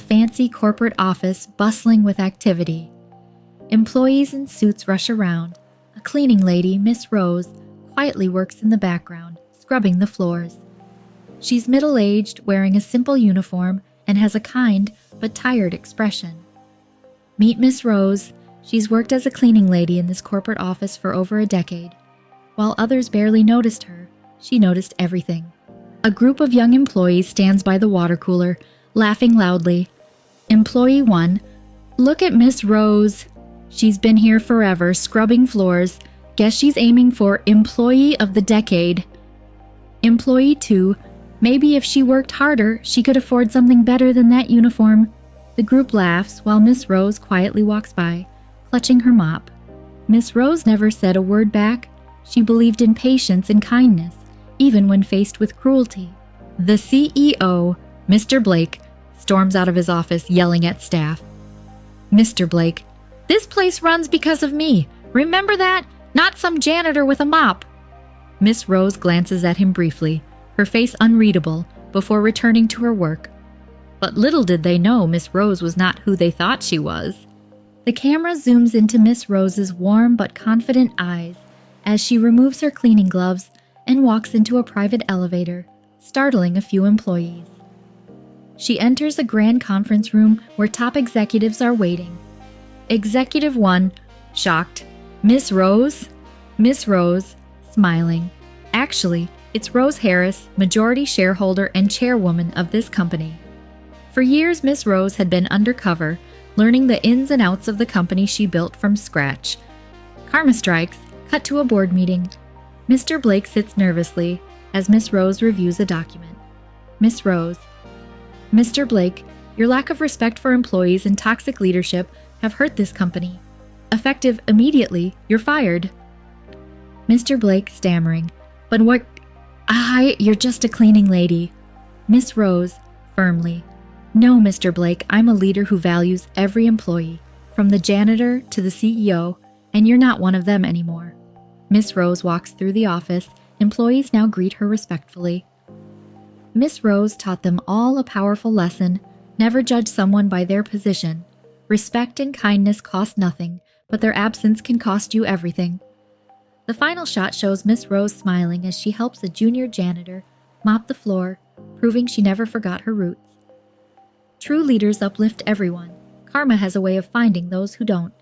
fancy corporate office bustling with activity. Employees in suits rush around. A cleaning lady, Miss Rose, quietly works in the background, scrubbing the floors. She's middle-aged, wearing a simple uniform, and has a kind but tired expression. Meet Miss Rose. She's worked as a cleaning lady in this corporate office for over a decade. While others barely noticed her, she noticed everything. A group of young employees stands by the water cooler, laughing loudly. Employee 1, "Look at Miss Rose. She's been here forever, scrubbing floors. Guess she's aiming for Employee of the Decade." Employee 2, "Maybe if she worked harder, she could afford something better than that uniform." The group laughs while Miss Rose quietly walks by, clutching her mop. Miss Rose never said a word back. She believed in patience and kindness, even when faced with cruelty. The CEO, Mr. Blake, storms out of his office yelling at staff. Mr. Blake, "This place runs because of me. Remember that? Not some janitor with a mop." Miss Rose glances at him briefly, her face unreadable, before returning to her work. But little did they know Miss Rose was not who they thought she was. The camera zooms into Miss Rose's warm but confident eyes as she removes her cleaning gloves and walks into a private elevator, startling a few employees. She enters a grand conference room where top executives are waiting. Executive 1, shocked. "Miss Rose?" Miss Rose, smiling. "Actually, it's Rose Harris, majority shareholder and chairwoman of this company." For years, Miss Rose had been undercover, learning the ins and outs of the company she built from scratch. Karma strikes, cut to a board meeting. Mr. Blake sits nervously as Miss Rose reviews a document. Miss Rose, "Mr. Blake, your lack of respect for employees and toxic leadership have hurt this company. Effective immediately, you're fired." Mr. Blake, stammering, "But what? You're just a cleaning lady." Miss Rose, firmly, "No, Mr. Blake, I'm a leader who values every employee, from the janitor to the CEO, and you're not one of them anymore." Miss Rose walks through the office. Employees now greet her respectfully. Miss Rose taught them all a powerful lesson: never judge someone by their position. Respect and kindness cost nothing, but their absence can cost you everything. The final shot shows Miss Rose smiling as she helps a junior janitor mop the floor, proving she never forgot her roots. True leaders uplift everyone. Karma has a way of finding those who don't.